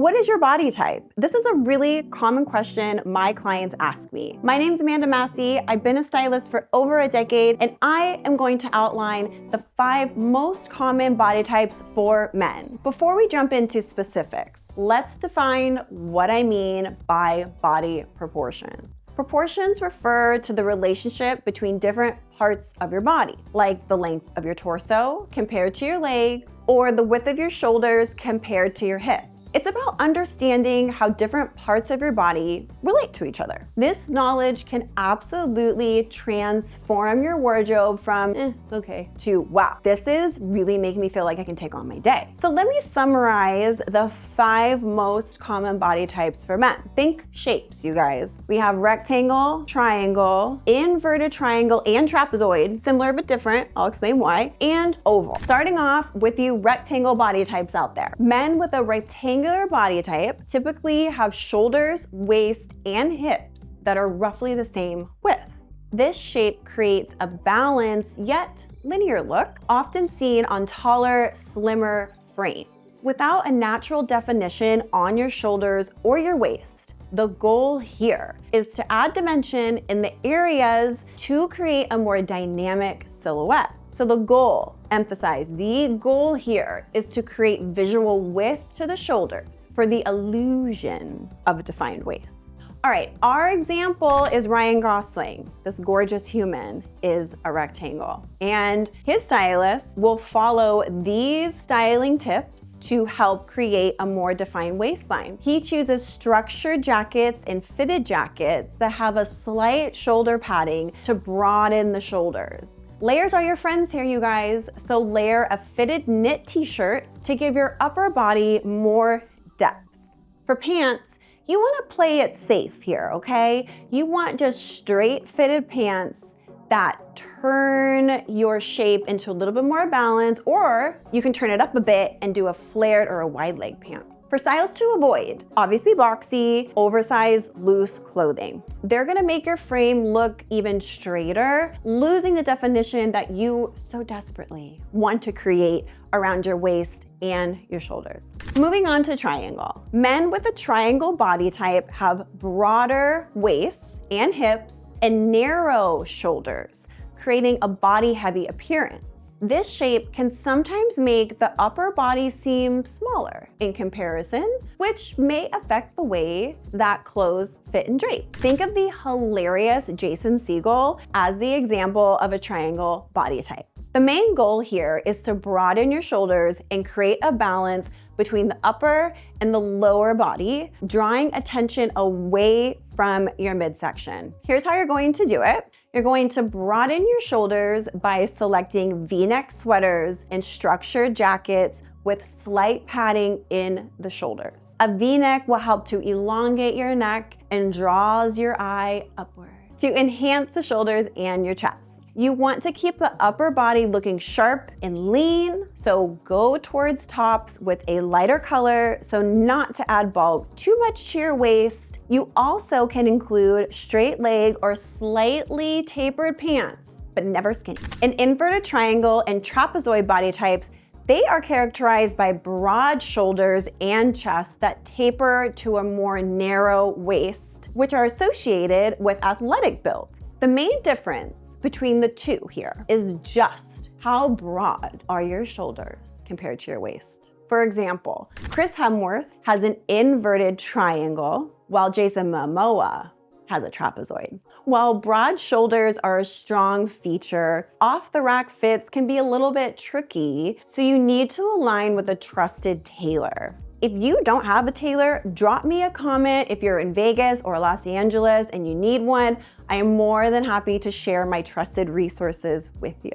What is your body type? This is a really common question my clients ask me. My name's Amanda Massey. I've been a stylist for over a decade, and I am going to outline the 5 most common body types for men. Before we jump into specifics, let's define what I mean by body proportions. Proportions refer to the relationship between different parts of your body, like the length of your torso compared to your legs, or the width of your shoulders compared to your hips. It's about understanding how different parts of your body relate to each other. This knowledge can absolutely transform your wardrobe from, okay, to, wow, this is really making me feel like I can take on my day. So let me summarize the 5 most common body types for men. Think shapes, you guys. We have rectangle, triangle, inverted triangle, and trapezoid, similar but different, I'll explain why, and oval. Starting off with you rectangle body types out there. Men with a rectangular body type typically have shoulders, waist, and hips that are roughly the same width. This shape creates a balanced yet linear look, often seen on taller, slimmer frames. Without a natural definition on your shoulders or your waist, the goal here is to add dimension in the areas to create a more dynamic silhouette. So the goal, emphasize, the goal here is to create visual width to the shoulders for the illusion of a defined waist. All right, our example is Ryan Gosling. This gorgeous human is a rectangle, and his stylist will follow these styling tips to help create a more defined waistline. He chooses structured jackets and fitted jackets that have a slight shoulder padding to broaden the shoulders. Layers are your friends here, you guys. So layer a fitted knit t-shirt to give your upper body more depth. For pants, you want to play it safe here, okay? You want just straight fitted pants that turn your shape into a little bit more balance, or you can turn it up a bit and do a flared or a wide leg pant. For styles to avoid, obviously boxy, oversized, loose clothing. They're gonna make your frame look even straighter, losing the definition that you so desperately want to create around your waist and your shoulders. Moving on to triangle. Men with a triangle body type have broader waists and hips and narrow shoulders, creating a body-heavy appearance. This shape can sometimes make the upper body seem smaller in comparison, which may affect the way that clothes fit and drape. Think of the hilarious Jason Segel as the example of a triangle body type. The main goal here is to broaden your shoulders and create a balance between the upper and the lower body, drawing attention away from your midsection. Here's how you're going to do it. You're going to broaden your shoulders by selecting V-neck sweaters and structured jackets with slight padding in the shoulders. A V-neck will help to elongate your neck and draws your eye upward to enhance the shoulders and your chest. You want to keep the upper body looking sharp and lean, so go towards tops with a lighter color so not to add bulk too much to your waist. You also can include straight leg or slightly tapered pants, but never skinny. An inverted triangle and trapezoid body types, they are characterized by broad shoulders and chest that taper to a more narrow waist, which are associated with athletic builds. The main difference between the two here is just how broad are your shoulders compared to your waist. For example, Chris Hemsworth has an inverted triangle, while Jason Momoa has a trapezoid. While broad shoulders are a strong feature, off-the-rack fits can be a little bit tricky, so you need to align with a trusted tailor. If you don't have a tailor, drop me a comment if you're in Vegas or Los Angeles and you need one. I am more than happy to share my trusted resources with you.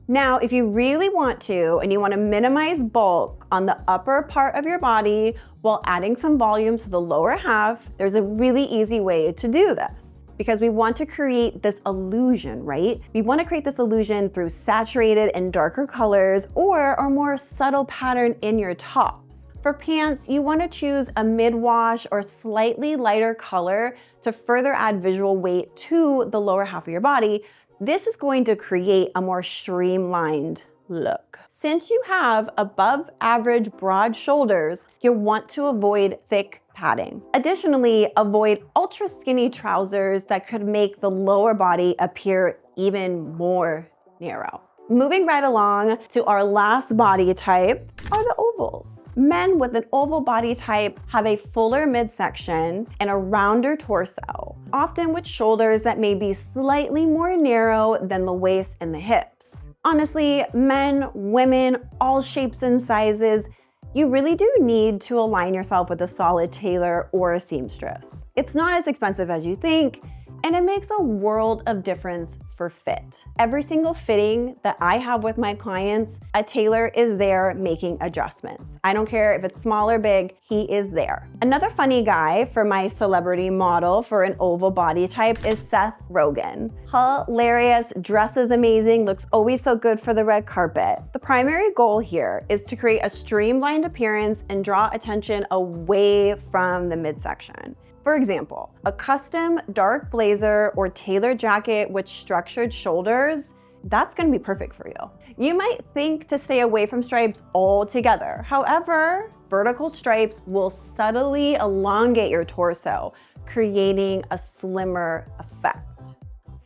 Now, if you really want to and you want to minimize bulk on the upper part of your body while adding some volume to the lower half, there's a really easy way to do this. Because we want to create this illusion, right? We want to create this illusion through saturated and darker colors or a more subtle pattern in your tops. For pants, you want to choose a mid-wash or slightly lighter color to further add visual weight to the lower half of your body. This is going to create a more streamlined look. Since you have above average broad shoulders, you'll want to avoid thick padding. Additionally, avoid ultra skinny trousers that could make the lower body appear even more narrow. Moving right along to our last body type are the ovals. Men with an oval body type have a fuller midsection and a rounder torso, often with shoulders that may be slightly more narrow than the waist and the hips. Honestly, men, women, all shapes and sizes, you really do need to align yourself with a solid tailor or a seamstress. It's not as expensive as you think, and it makes a world of difference for fit. Every single fitting that I have with my clients, a tailor is there making adjustments. I don't care if it's small or big, he is there. Another funny guy for my celebrity model for an oval body type is Seth Rogen. Hilarious, dresses amazing, looks always so good for the red carpet. The primary goal here is to create a streamlined appearance and draw attention away from the midsection. For example, a custom dark blazer or tailored jacket with structured shoulders, that's gonna be perfect for you. You might think to stay away from stripes altogether. However, vertical stripes will subtly elongate your torso, creating a slimmer effect.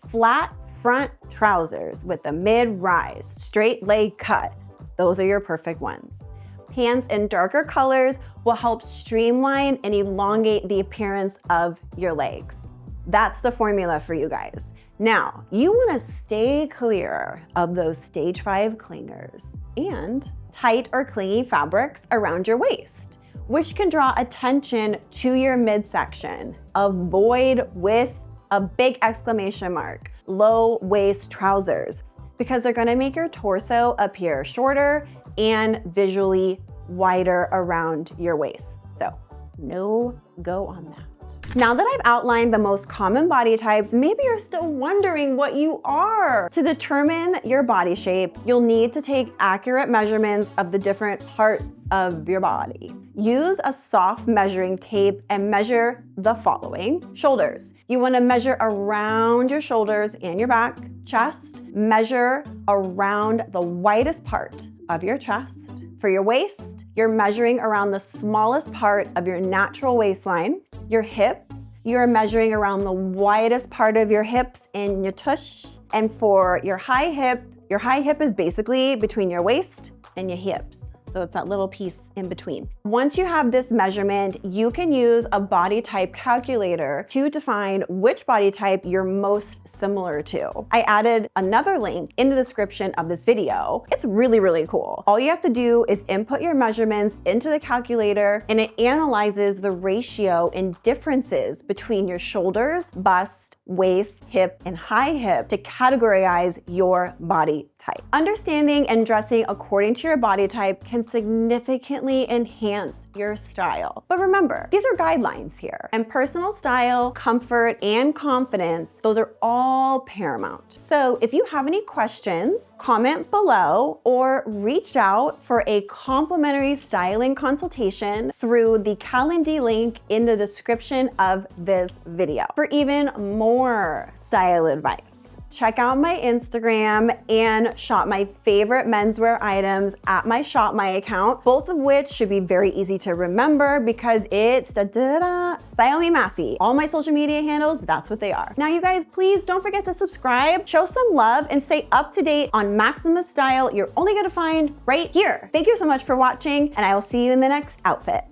Flat front trousers with a mid-rise, straight leg cut, those are your perfect ones. Pants in darker colors will help streamline and elongate the appearance of your legs. That's the formula for you guys. Now, you wanna stay clear of those stage 5 clingers and tight or clingy fabrics around your waist, which can draw attention to your midsection. Avoid with a big exclamation mark, low waist trousers, because they're gonna make your torso appear shorter and visually wider around your waist. So no go on that. Now that I've outlined the most common body types, maybe you're still wondering what you are. To determine your body shape, you'll need to take accurate measurements of the different parts of your body. Use a soft measuring tape and measure the following. Shoulders. You want to measure around your shoulders and your back. Chest. Measure around the widest part of your chest. For your waist, you're measuring around the smallest part of your natural waistline. Your hips, you're measuring around the widest part of your hips and your tush. And for your high hip is basically between your waist and your hips. So it's that little piece in between. Once you have this measurement, you can use a body type calculator to define which body type you're most similar to. I added another link in the description of this video. It's really, really cool. All you have to do is input your measurements into the calculator and it analyzes the ratio and differences between your shoulders, bust, waist, hip, and high hip to categorize your body type. Understanding and dressing according to your body type can significantly enhance your style. But remember, these are guidelines here, and personal style, comfort, and confidence, those are all paramount. So if you have any questions, comment below or reach out for a complimentary styling consultation through the Calendly link in the description of this video. For even more style advice, check out my Instagram and shop my favorite menswear items at my Shop My account, both of which should be very easy to remember because it's Style Me Massey. All my social media handles, that's what they are. Now you guys, please don't forget to subscribe, show some love, and stay up to date on Maximus style you're only gonna find right here. Thank you so much for watching, and I will see you in the next outfit.